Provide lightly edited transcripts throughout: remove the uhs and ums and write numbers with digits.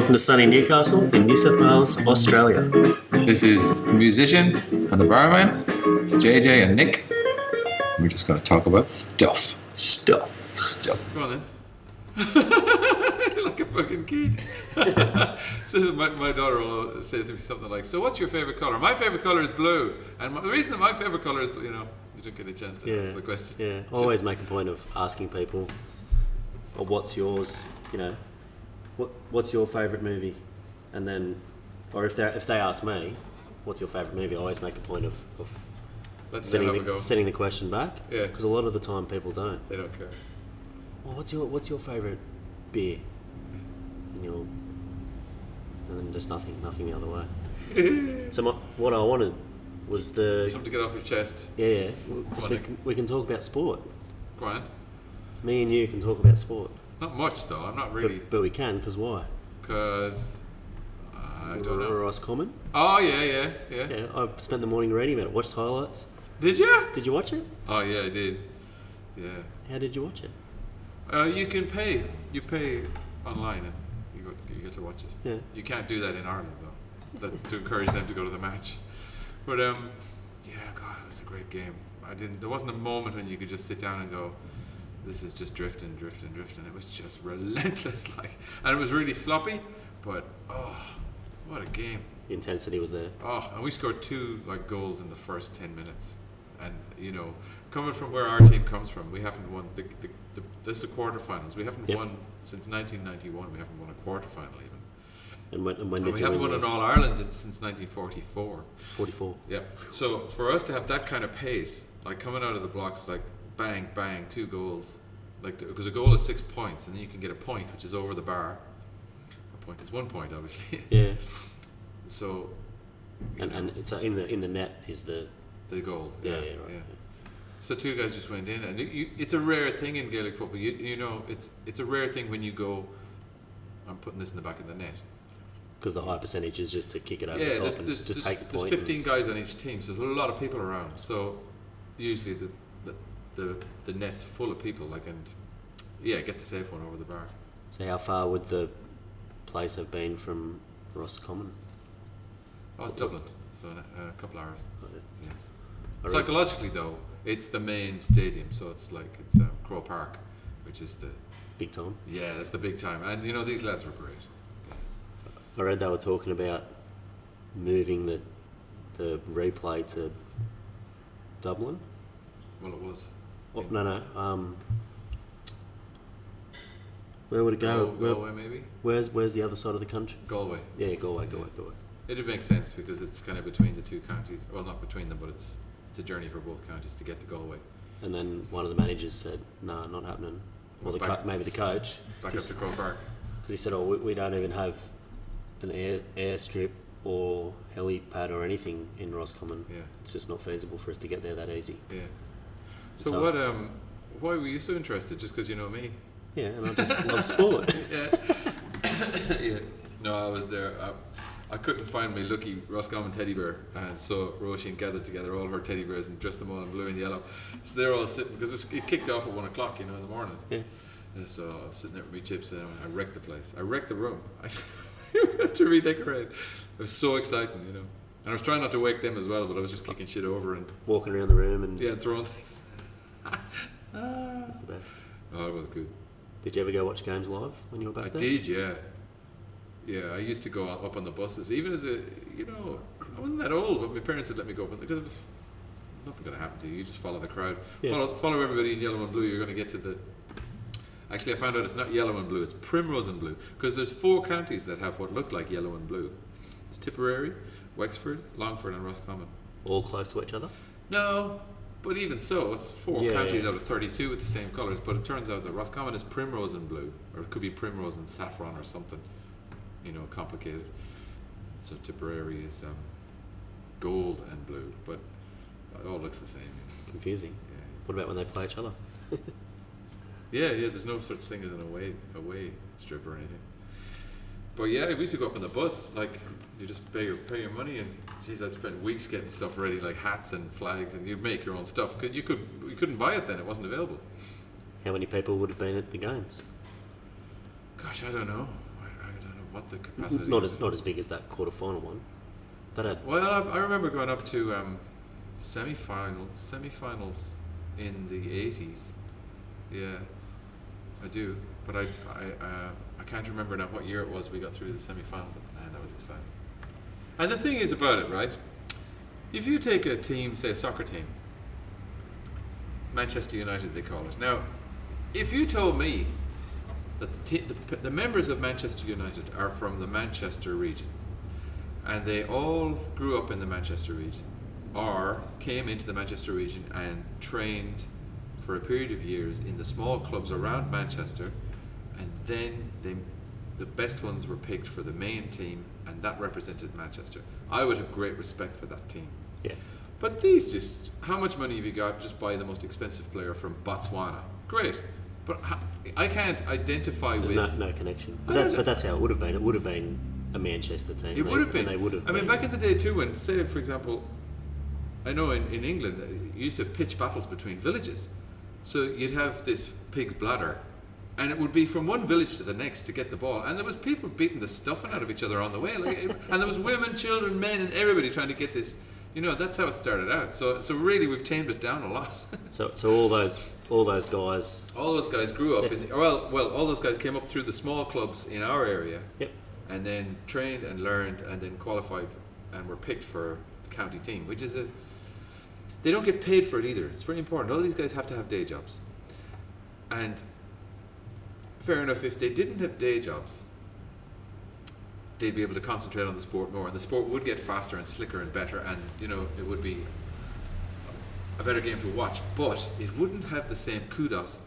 Welcome to sunny Newcastle in New South Wales, Australia. This is the musician and the barman, JJ and Nick. We're just going to talk about stuff. Go on then. Like a fucking kid. So my daughter will say to me something like, "So what's your favourite colour?" My favourite colour is blue. And the reason that my favourite colour is blue, you don't get a chance to answer the question. Yeah, I always make a point of asking people, what's yours, what's your favourite movie? And then, or if they ask me, what's your favourite movie, I always make a point of sending the question back. Yeah. Because a lot of the time people don't. They don't care. Well, what's your favourite beer? And then just nothing the other way. So what I wanted was something to get off your chest. Yeah. We can talk about sport. Grant. Me and you can talk about sport. Not much though. I'm not really. But we can, because why? Because I don't know. Roscommon. Oh yeah. Yeah, I spent the morning reading about it. Watched highlights. Did you? Did you watch it? Oh yeah, I did. Yeah. How did you watch it? You can pay. You pay online and you get to watch it. Yeah. You can't do that in Ireland though. That's to encourage them to go to the match. But God, it was a great game. There wasn't a moment when you could just sit down and go, this is just drifting. It was just relentless, and it was really sloppy. But what a game! The intensity was there. And we scored 2 goals in the first 10 minutes. And coming from where our team comes from, we haven't won this is the quarterfinals. We haven't won since 1991. We haven't won a quarterfinal even. And when we haven't won an All Ireland since 1944. 44. Yeah. So for us to have that kind of pace, coming out of the blocks, bang, bang, 2 goals, because a goal is 6 points, and then you can get a point, which is over the bar. A point is 1 point, obviously. Yeah. So. And so in the net is the goal. Yeah. Right. Yeah. So 2 guys just went in, and it's a rare thing in Gaelic football. It's a rare thing when you go, I'm putting this in the back of the net. Because the high percentage is just to kick it over the top and just take the point. There's 15 guys on each team, so there's a lot of people around. So usually the net's full of people, get the safe one over the bar. So how far would the place have been from Roscommon? Oh, it's Dublin, so a couple hours. Yeah. Psychologically though, it's the main stadium, so it's Crow Park, which is the big time. Yeah, that's the big time, and these lads were great. I read they were talking about moving the replay to Dublin. Well, it was. No. Where would it go? Galway, maybe. Where's the other side of the country? Galway. Yeah, Galway. It'd make sense because it's kind of between the 2 counties. Well, not between them, but it's a journey for both counties to get to Galway. And then one of the managers said, "No, not happening." Or maybe the coach. Back up to Crow Park. Because he said, we don't even have an airstrip or helipad or anything in Roscommon. Yeah. It's just not feasible for us to get there that easy. Yeah. So why were you so interested? Just because you know me? Yeah, and I just love sport. Yeah. No, I was there. I couldn't find my lucky Roscommon teddy bear, and so Roisin gathered together all her teddy bears and dressed them all in blue and yellow. So they're all sitting, because it kicked off at 1 o'clock, in the morning. Yeah. And so I was sitting there with my chips, and I wrecked the place. I wrecked the room. I have to redecorate. It was so exciting, And I was trying not to wake them as well, but I was just kicking shit over and walking around the room and throwing things. That's the best. Oh, it was good. Did you ever go watch games live when you were back there? I did, yeah. Yeah, I used to go up on the buses, even as I wasn't that old, but my parents had let me go up because it was nothing going to happen to you. You just follow the crowd, follow everybody in yellow and blue. You're going to get to the. Actually, I found out it's not yellow and blue; it's primrose and blue, because there's 4 counties that have what look like yellow and blue. It's Tipperary, Wexford, Longford, and Roscommon. All close to each other? No, but even so, it's 4 counties out of 32 with the same colours. But it turns out that Roscommon is primrose and blue, or it could be primrose and saffron or something. Complicated. So Tipperary is gold and blue, but it all looks the same. Confusing. Yeah. What about when they play each other? Yeah. There's no such thing as an away strip or anything. But yeah, we used to go up on the bus. You just pay your money, and geez, I'd spend weeks getting stuff ready, like hats and flags, and you'd make your own stuff. You couldn't buy it then; it wasn't available. How many people would have been at the games? Gosh, I don't know. what the capacity. Not as big as that quarterfinal one. But I remember going up to semi-finals in the 80s. Yeah, I do. But I can't remember now what year it was we got through the semi-final. But man, that was exciting. And the thing is about it, right? If you take a team, say a soccer team, Manchester United they call it. Now, if you told me that the members of Manchester United are from the Manchester region, and they all grew up in the Manchester region, or came into the Manchester region and trained for a period of years in the small clubs around Manchester, and then the best ones were picked for the main team, and that represented Manchester, I would have great respect for that team. Yeah. But these just, how much money have you got? Just buy the most expensive player from Botswana. Great. But I can't identify There's with... no connection. But that's how it would have been. It would have been a Manchester team. It would have been. They would have I mean, back in the day too, when, say, for example, I know in England, you used to have pitch battles between villages. So you'd have this pig's bladder, and it would be from one village to the next to get the ball. And there was people beating the stuffing out of each other on the way. And there was women, children, men, and everybody trying to get this. You know, that's how it started out. So really, we've tamed it down a lot. So all those guys. All those guys grew up in. All those guys came up through the small clubs in our area. Yep. And then trained and learned and then qualified and were picked for the county team, which is they don't get paid for it either. It's very important. All these guys have to have day jobs. And fair enough, if they didn't have day jobs, they'd be able to concentrate on the sport more, and the sport would get faster and slicker and better, and you know, it would be a better game to watch, but it wouldn't have the same kudos.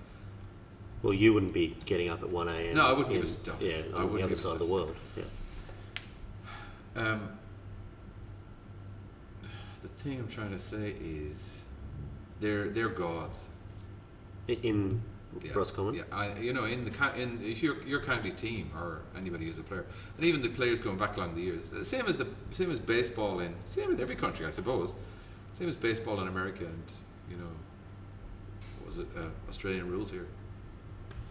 Well, you wouldn't be getting up at 1 a.m. No, I wouldn't give a stuff. Yeah, I on wouldn't the other give a side of stuff. the world. Yeah. The thing I'm trying to say is, they're gods. In Roscommon. Yeah, if your county team or anybody who's a player, and even the players going back along the years, same as baseball same in every country, I suppose. Same as baseball in America, and you know, what was it? Australian rules here.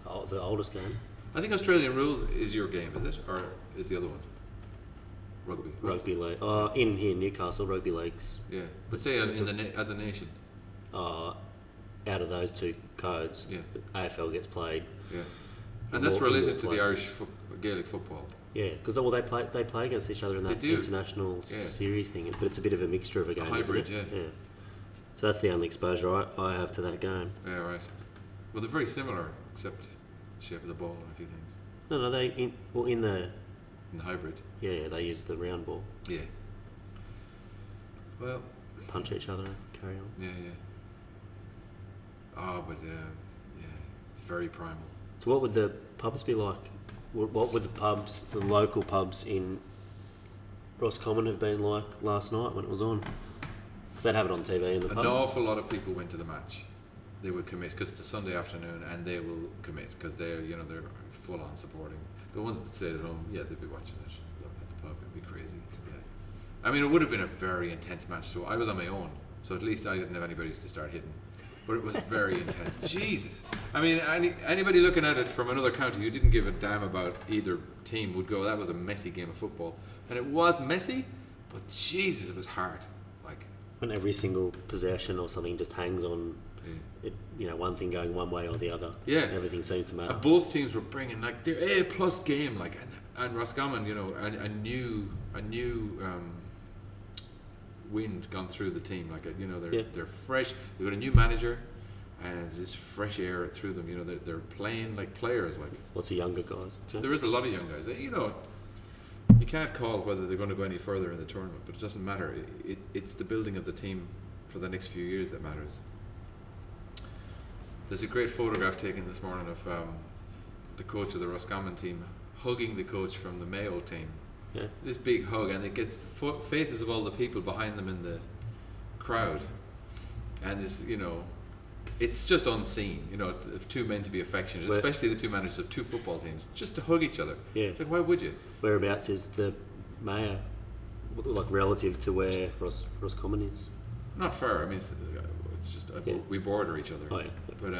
Oh, the oldest game. I think Australian rules is your game, is it, or is the other one? Rugby league. In here, Newcastle, rugby leagues. Yeah, but say as a nation. Out of those two codes, Yeah. AFL gets played. Yeah, and that's related to the places. Irish Gaelic football. Yeah, because they play against each other in that international series thing, but it's a bit of a mixture of a game. Hybrid, isn't it? Yeah. So that's the only exposure I have to that game. Yeah, right. Well, they're very similar, except the shape of the ball and a few things. No, in the hybrid. Yeah, they use the round ball. Yeah. Well. Punch each other, carry on. Yeah. Oh, but it's very primal. So what would the pubs be like? What would the local pubs in Roscommon have been like last night when it was on? Because they'd have it on TV in the pub. An awful lot of people went to the match. They would commit because it's a Sunday afternoon, and they will commit because they're full on supporting. The ones that stayed at home, they'd be watching it at the pub. It'd be crazy. Yeah. I mean, it would have been a very intense match. So I was on my own, so at least I didn't have anybody to start hitting. But it was very intense. Jesus. I mean, anybody looking at it from another county who didn't give a damn about either team would go, that was a messy game of football. And it was messy, but Jesus, it was hard. Like, when every single possession or something just hangs on, it, one thing going one way or the other. Yeah. Everything seems to matter. And both teams were bringing like their A+ game, like, and Roscommon, a new wind gone through the team, like they're fresh. They've got a new manager, and there's this fresh air through them. They're playing like players. Like lots of younger guys too. There is a lot of young guys. You can't call whether they're going to go any further in the tournament, but it doesn't matter. It's the building of the team for the next few years that matters. There's a great photograph taken this morning of the coach of the Roscommon team hugging the coach from the Mayo team. Yeah. This big hug, and it gets the faces of all the people behind them in the crowd, and it's just unseen. Of two men to be affectionate, especially the two managers of two football teams, just to hug each other. Yeah. It's like, why would you? Whereabouts is the Mayo, like relative to where Roscommon is? Not far. I mean, it's just we border each other. Oh, yeah. But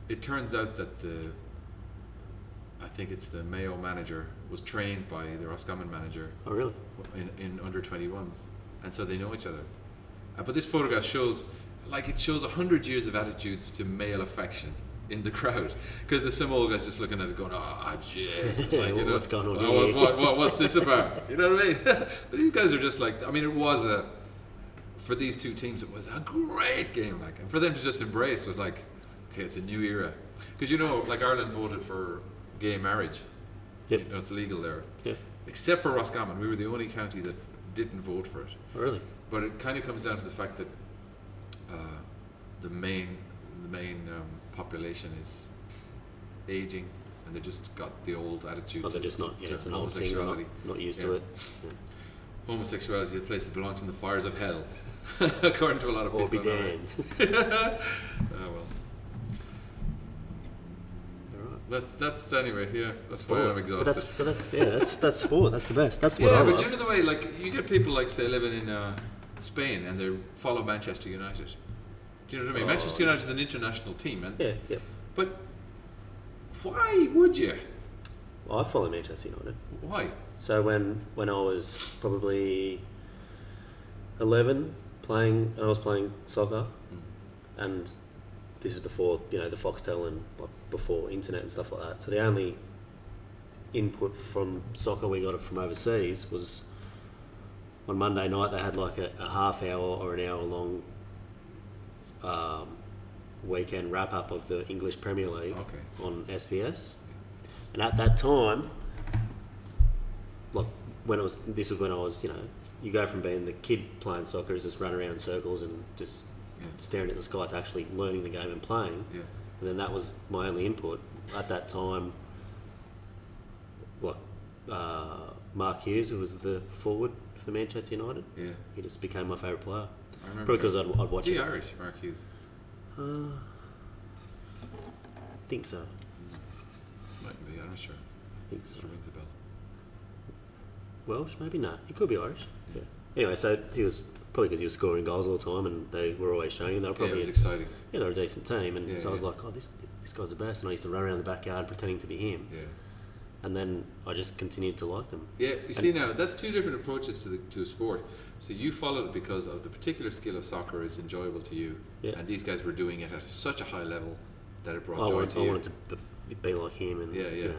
it turns out that the I think it's the Mayo manager was trained by the Roscommon manager. Oh, really? In under 21s, and so they know each other. But this photograph shows, like, it shows 100 years of attitudes to male affection in the crowd, because there's some old guys just looking at it going, Jesus, like, you know, what's going on here? What's this about? You know what I mean? But these guys are just like, I mean, it was for these two teams, it was a great game, like, and for them to just embrace was like, okay, it's a new era. Because, you know, like, Ireland voted for gay marriage. Yep. You know, it's illegal there. Yep. Except for Roscommon, we were the only county that didn't vote for it. Oh, really? But it kind of comes down to the fact that the main population is aging, and they just got the old attitude. Oh, they're just not. Yeah, to it's an old thing. homosexuality. Not used to it. Yeah. Homosexuality is a place that belongs in the fires of hell, according to a lot of people. Or be damned. Oh well. That's anyway. Yeah, that's sport. why I'm exhausted. But that's sport. That's the best. That's what I love. But you know the way, like, you get people like, say, living in Spain, and they follow Manchester United. Do you know what I mean? Manchester United is an international team, and yeah. But why would you? Well, I follow Manchester United. Why? So when I was probably 11, I was playing soccer, and this is before, you know, the Foxtel and before internet and stuff like that. So the only input from soccer we got from overseas was on Monday night. They had like a half hour or an hour long weekend wrap up of the English Premier League on SBS. And at that time, like, this is when I was, you know, you go from being the kid playing soccer, just running around in circles and just staring at the sky, to actually learning the game and playing. Yeah. And then that was my only input at that time. Mark Hughes, who was the forward for Manchester United. Yeah. He just became my favourite player. I remember. Probably because I'd watch it. Is he Irish, Mark Hughes? I think so. Might be, I'm not sure. I think so. Rings a bell. Welsh, maybe? No, he could be Irish. Yeah. Anyway, so he was probably because he was scoring goals all the time, and they were always showing him. They were probably it was exciting. Yeah, they were a decent team, and so I was like, oh, this guy's the best, and I used to run around the backyard pretending to be him. Yeah. And then I just continued to like them. Yeah, you see now, that's two different approaches to a sport. So you followed it because of the particular skill of soccer is enjoyable to you, and these guys were doing it at such a high level that it brought joy to you. I wanted to be like him. And, you know.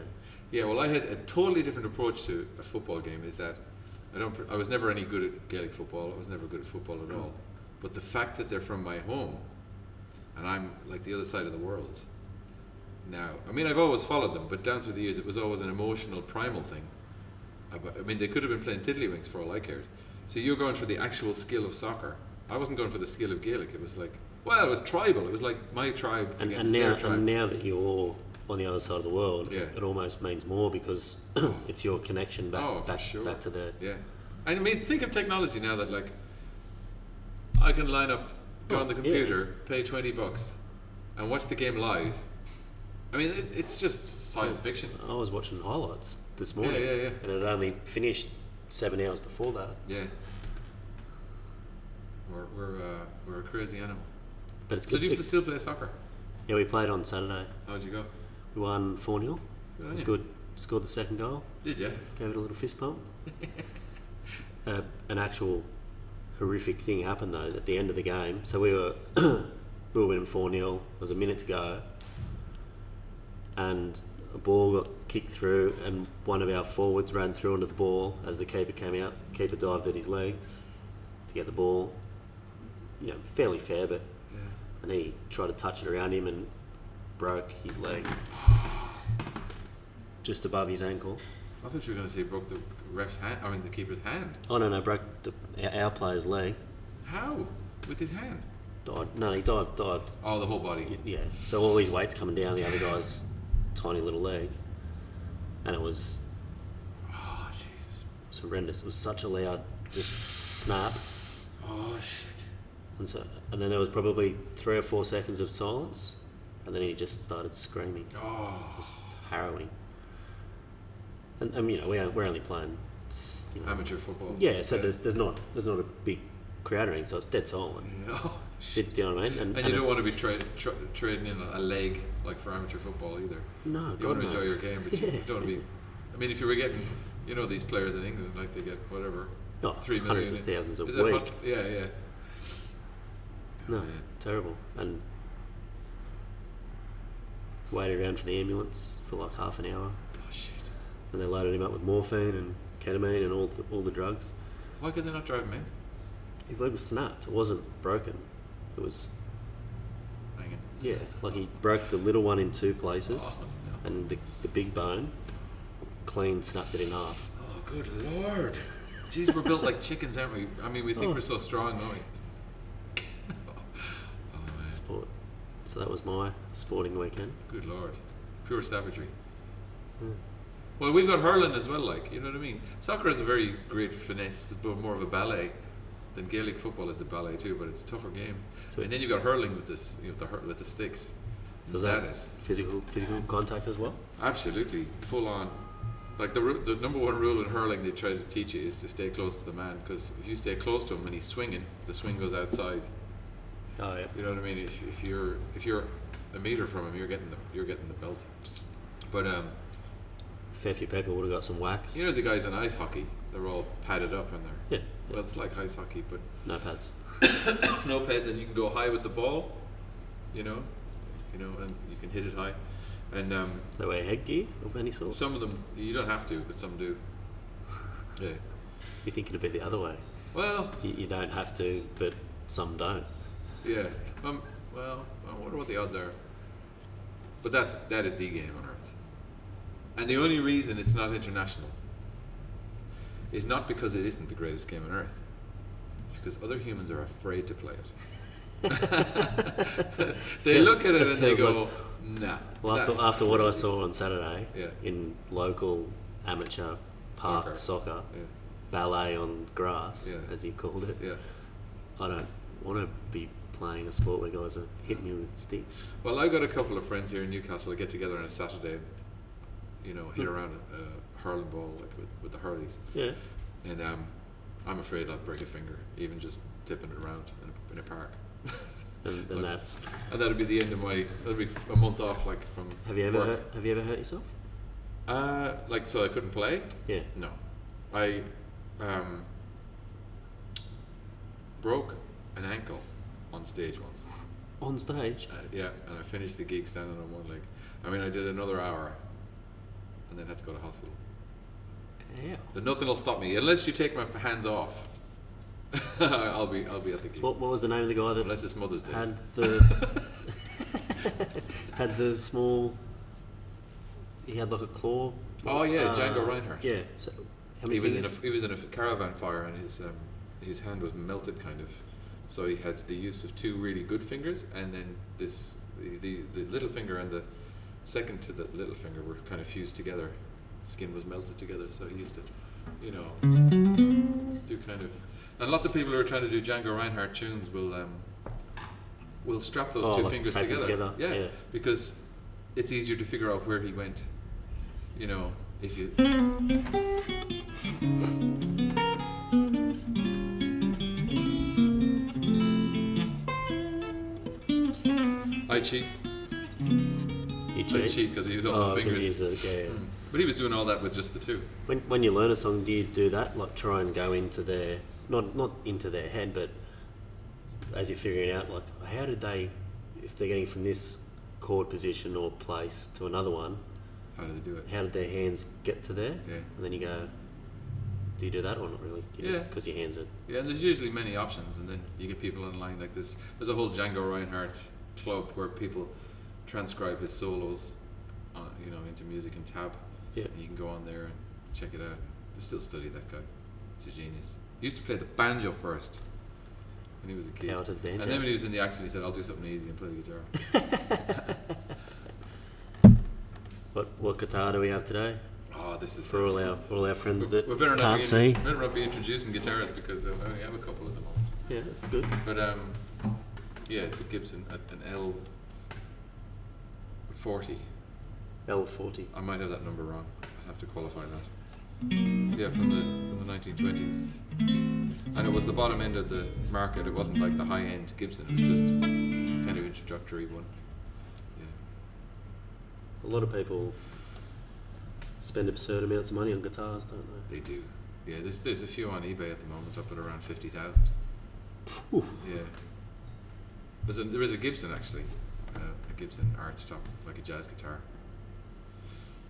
Yeah, well, I had a totally different approach to a football game, is that I was never any good at Gaelic football. I was never good at football at all. But the fact that they're from my home, and I'm like the other side of the world now. I mean, I've always followed them, but down through the years, it was always an emotional, primal thing. I mean, they could have been playing tiddlywinks for all I cared. So you're going for the actual skill of soccer. I wasn't going for the skill of Gaelic. It was like, well, it was tribal. It was like my tribe against their tribe. And now that you're on the other side of the world, it almost means more, because it's your connection back to the... Yeah. I mean, think of technology now that, like, I can line up, go on the computer, pay $20 and watch the game live. I mean, it's just science fiction. I was watching highlights this morning, and it only finished 7 hours before that. Yeah. We're a crazy animal. But it's so do you still play soccer? Yeah, we played on Saturday. How'd you go? We won 4-0. It was good. Scored the second goal. Did you? Gave it a little fist pump. An actual horrific thing happened though at the end of the game. So we were winning 4-0. There was a minute to go, and a ball got kicked through, and one of our forwards ran through onto the ball as the keeper came out. The keeper dived at his legs to get the ball. You know, fairly fair, but and he tried to touch it around him and broke his leg just above his ankle. I thought you were going to say broke the ref's hand. I mean, the keeper's hand. Oh no, broke our player's leg. How? With his hand? Died. No, he dived. Oh, the whole body. Yeah. So all his weight's coming down the other guy's tiny little leg, and it was. Oh Jesus! It was horrendous. It was such a loud, just snap. Oh shit! And then there was probably 3 or 4 seconds of silence, and then he just started screaming. Oh. It was harrowing. And you know, we're only playing, amateur football. Yeah, so there's not a big crowd ring, so it's dead silent. Oh, Do you know what I mean? and you don't want to be trading in a leg like for amateur football either. No, you want to enjoy your game, but you don't want to be. I mean, if you were getting, these players in England, like they get whatever, 3 million, hundreds of thousands a is week. Yeah. No, terrible. And waited around for the ambulance for like half an hour. Oh shit! And they loaded him up with morphine and ketamine and all the drugs. Why could they not drive him in? His leg was snapped. It wasn't broken. It was Hanging. Yeah, like he broke the little one in 2 places, Oh, no. and the big bone clean snapped it in half. Oh, good lord! Jeez, we're built like chickens, aren't we? I mean, we think we're so strong, don't we? Oh man! Sport. So that was my sporting weekend. Good lord! Pure savagery. Mm. Well, we've got hurling as well, like, you know what I mean? Soccer is a very great finesse, but more of a ballet. Then Gaelic football is a ballet too, but it's a tougher game. So and then you've got hurling with this, with the sticks. Was that is physical contact as well? Absolutely, full on. Like the number one rule in hurling they try to teach you is to stay close to the man, because if you stay close to him when he's swinging, the swing goes outside. Oh yeah. You know what I mean? If you're a meter from him, you're getting the belt. But fair few people would have got some wax. you know the guys in ice hockey, they're all padded up and they're Yeah. well, it's like ice hockey, but No pads. no pads, and you can go high with the ball, and you can hit it high, and They wear headgear of any sort. some of them you don't have to, but some do. Yeah. You think it'd be the other way. Well, You don't have to, but some don't. yeah. Well, I wonder what the odds are. But that is the game on earth, and the only reason it's not international is not because it isn't the greatest game on earth. It's because other humans are afraid to play it. They look at it and they go, nah. Well, after what I saw on Saturday Yeah. in local amateur park soccer, Yeah. ballet on grass, Yeah. as you called it, Yeah. I don't want to be playing a sport where guys are hitting me with sticks. Well, I got a couple of friends here in Newcastle that get together on a Saturday, hit around a hurling ball like with the hurleys. Yeah. And I'm afraid I'll break a finger, even just tipping it around in a park. And Like, and that'll be the end of that'll be a month off, like from Have you ever work. hurt yourself? So I couldn't play? Yeah. No. I broke an ankle on stage once. On stage? Yeah, and I finished the gig standing on one leg. I mean, I did another hour and then had to go to hospital. Yeah. So nothing will stop me unless you take my hands off. I'll be at the gig. What was the name of the guy that Unless it's Mother's Day. had the had the small? He had like a claw. Oh yeah, Django Reinhardt. Yeah. So how many He was fingers? in a caravan fire, and his hand was melted kind of. So he had the use of 2 really good fingers, and then the little finger and the second to the little finger were kind of fused together. Skin was melted together, so he used to, do kind of. And lots of people who are trying to do Django Reinhardt tunes will strap those 2 like fingers tape them together. together. Yeah. Because it's easier to figure out where he went. If you. I cheat. You I cheat because he used all the 'cause fingers. he used it, yeah. But he was doing all that with just the 2. When you learn a song, do you do that? Like try and go into their not into their head, but as you're figuring out, like how did they, if they're getting from this chord position or place to another one, How do they do it? how did their hands get to there? Yeah. And then you go, do you do that or not really? Yeah. Because your hands are. Yeah, and there's usually many options, and then you get people online like this. There's a whole Django Reinhardt club where people transcribe his solos, into music and tab. Yeah. And you can go on there and check it out. They still study that guy. He's a genius. He used to play the banjo first when he was a kid. How to the banjo? And then when he was in the accident, he said, "I'll do something easy and play the guitar." What guitar do we have today? Oh, this is For all our friends that we better can't see. better not be introducing guitars because I only have a couple at the moment. Yeah, that's good. But yeah, it's a Gibson, an L40. L40. I might have that number wrong. I have to qualify that. Yeah, from the 1920s. And it was the bottom end of the market. It wasn't like the high end Gibson. It was just kind of introductory one. Yeah. A lot of people spend absurd amounts of money on guitars, don't they? They do. Yeah, there's a few on eBay at the moment up at around 50,000. Oof. Yeah. There is a Gibson actually, a Gibson archtop, like a jazz guitar.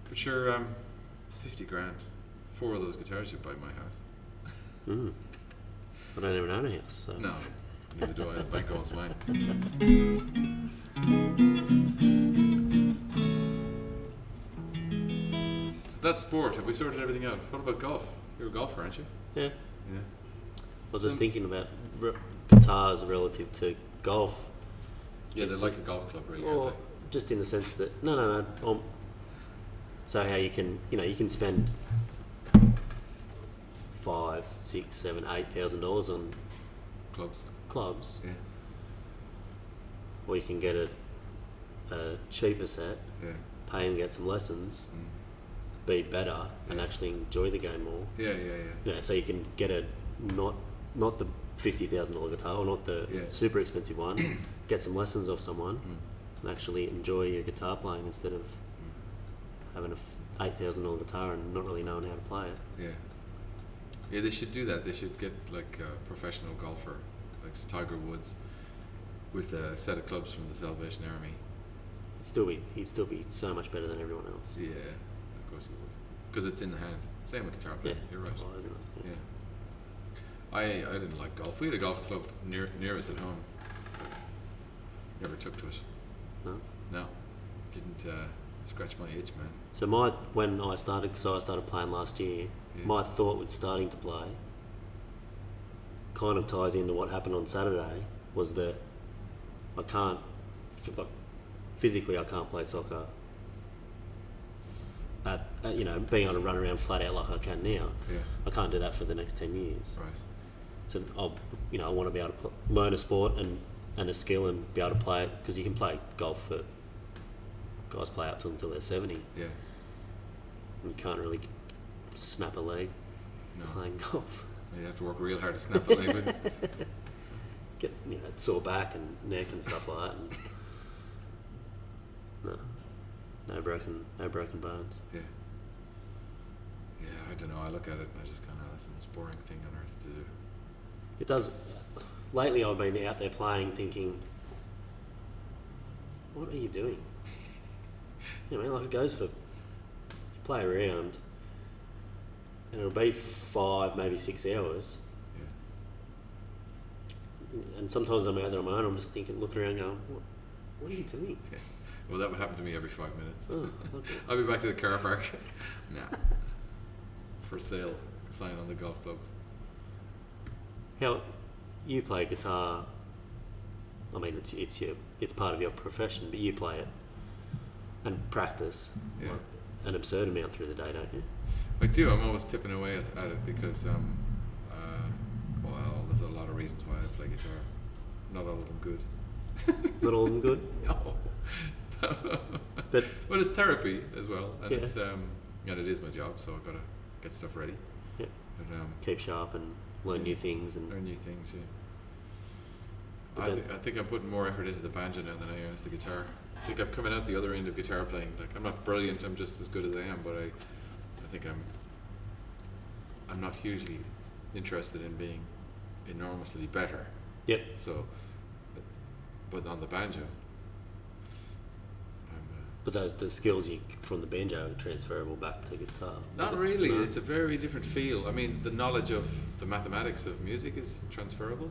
But sure, 50 grand. 4 of those guitars you'd buy my house. Mm. I don't even own a house, so. No, neither do I. The bank owns mine. So that's sport. Have we sorted everything out? What about golf? You're a golfer, aren't you? Yeah. Yeah. I was just thinking about guitars relative to golf. Yeah, they're like a golf club, really, Or aren't just in the sense that no. So how you can spend $5, $6, $7, $8,000 on they? Clubs. clubs, Yeah. or you can get a cheaper set, Yeah. pay and get some lessons, Mm. be better, and Yeah. actually enjoy the game more. Yeah. So you can get a not the $50,000 guitar, or not the Yeah. super expensive one. Get some lessons off someone, Mm. and actually enjoy your guitar playing instead of having a $8,000 guitar and not really knowing how to play it. Yeah. Yeah, they should do that. They should get like a professional golfer, like Tiger Woods, with a set of clubs from the Salvation Army. He'd still be so much better than everyone else. Yeah, of course he would. Because it's in the hand. Same with guitar Yeah, playing. You're right. well, isn't it? Yeah. I didn't like golf. We had a golf club near us at home. But never took to it. No? No. Didn't scratch my itch, man. So when I started playing last year. Yeah. My thought with starting to play kind of ties into what happened on Saturday. Was that I can't, physically, I can't play soccer. Being able to run around flat out like I can now. Yeah. I can't do that for the next 10 years. Right. So I want to be able to learn a sport and a skill and be able to play it, because you can play golf for guys play up until they're 70. Yeah. And you can't really snap a leg No. playing golf. You have to work real hard to snap a leg with. Get sore back and neck and stuff like that. And no broken bones. Yeah. Yeah, I don't know. I look at it and I just kind of, that's the most boring thing on earth to do. It does. Lately, I've been out there playing, thinking, what are you doing? It goes for, you play around, and it'll be 5, maybe 6 hours. Yeah. And sometimes I'm out there on my own. I'm just thinking, looking around, going, what are you doing? Yeah. Well, that would happen to me every 5 minutes. Oh, okay. I'll be back to the car park. Nah. For sale. Sign on the golf clubs. How you play guitar? I mean, it's part of your profession, but you play it and practice Yeah. an absurd amount through the day, don't you? I do. I'm always tipping away at it because, there's a lot of reasons why I play guitar. Not all of them good. Not all of them good. No. But it's therapy as well, and Yeah. it's and it is my job, so I've got to get stuff ready. Yeah. But, keep sharp and learn new things and learn new things. Yeah. But I think I'm putting more effort into the banjo now than I am into the guitar. I think I'm coming out the other end of guitar playing. Like, I'm not brilliant. I'm just as good as I am, but I think I'm not hugely interested in being enormously better. Yep. So, but on the banjo, But the skills from the banjo are transferable back to guitar. not really. No. It's a very different feel. I mean, the knowledge of the mathematics of music is transferable,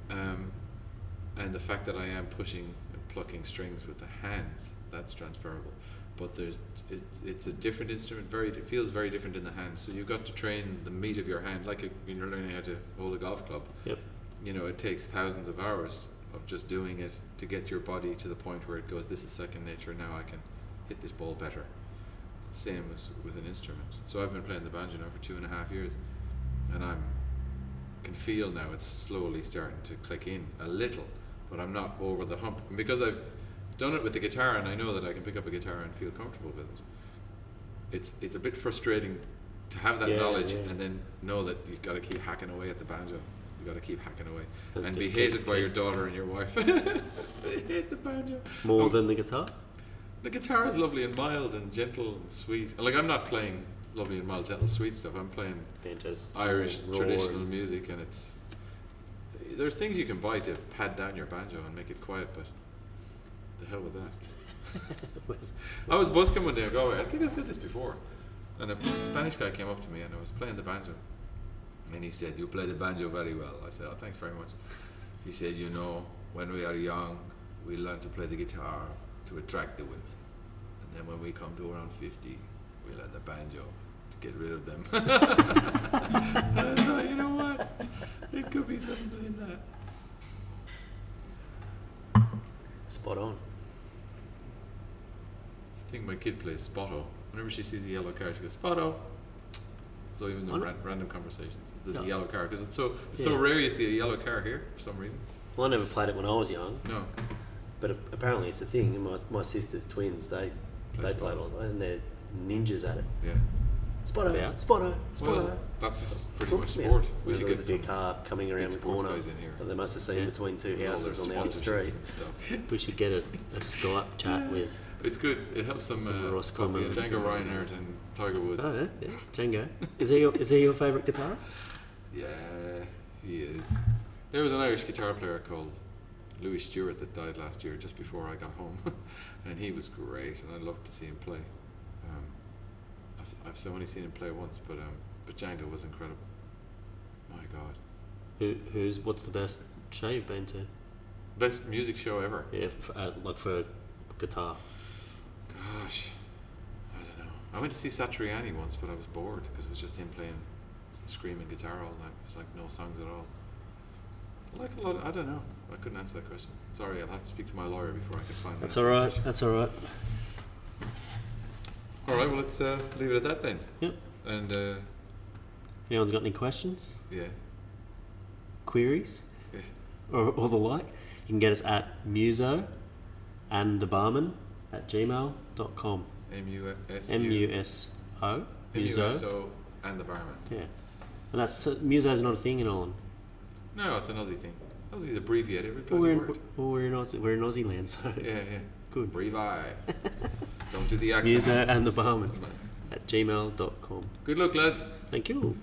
and the fact that I am pushing and plucking strings with the hands, that's transferable. But it's a different instrument. It feels very different in the hand. So you've got to train the meat of your hand, like when you're learning how to hold a golf club. Yep. It takes thousands of hours of just doing it to get your body to the point where it goes, this is second nature, now I can hit this ball better. Same as with an instrument. So I've been playing the banjo now for 2.5 years, and can feel now it's slowly starting to click in a little, but I'm not over the hump. And because I've done it with the guitar and I know that I can pick up a guitar and feel comfortable with it, it's a bit frustrating to have that Yeah, knowledge yeah. and then know that you've got to keep hacking away at the banjo. You've got to keep hacking away and just be hated by your daughter and your wife. They hate the banjo. More than the guitar? The guitar is lovely and mild and gentle and sweet. And like, I'm not playing lovely and mild, gentle, sweet stuff. I'm playing Just Irish raw traditional and- music, and there's things you can buy to pad down your banjo and make it quiet, but the hell with that. I was busking one day in Galway. I think I said this before. And a Spanish guy came up to me and I was playing the banjo. And he said, "You play the banjo very well." I said, "Oh, thanks very much." He said, "You know, when we are young, we learn to play the guitar to attract the women. And then when we come to around 50, we learn the banjo to get rid of them." I thought, you know what? There could be something in that. Spot on. It's the thing my kid plays, Spotto. Whenever she sees a yellow car, she goes, "Spotto." So even in random conversations, there's a yellow car, because it's so rare you see a yellow car here for some reason. Well, I never played it when I was young, No. but apparently it's a thing. And my sister's twins, they play it all the way, and they're ninjas at it. Yeah. Spotto. Well, that's pretty Talk much to me. sport. We should There's get a big some car coming around the sports corner guys in here. that they must have seen between two with all their houses on the other sponsorships street. and stuff. We should get a Skype chat with. It's good. It helps them Roscommon. copy Django Reinhardt and Tiger Woods. Oh yeah, Django. Is he your favourite guitarist? Yeah, he is. There was an Irish guitar player called Louis Stewart that died last year, just before I got home, and he was great, and I'd love to see him play. I've only seen him play once, but Django was incredible. My God. What's the best show you've been to? Best music show ever. Yeah, like for guitar. Gosh, I don't know. I went to see Satriani once, but I was bored because it was just him playing screaming guitar all night. It was like no songs at all. I like a lot. I don't know. I couldn't answer that question. Sorry, I'll have to speak to my lawyer before I can find. That's all right. That's all right. All right. Well, let's leave it at that then. Yep. And Anyone's got any questions, yeah. queries, Yeah. or the like? You can get us at muso and the barman at gmail.com. MUSO Muso. and the barman. Yeah. And that's muso's not a thing in Ireland. No, it's an Aussie thing. Aussie's abbreviated every Well, bloody word. we're in Aussie land, so Yeah. good. Breathe eye. Don't do the accent. Muso and the barman at gmail.com. Good luck, lads. Thank you.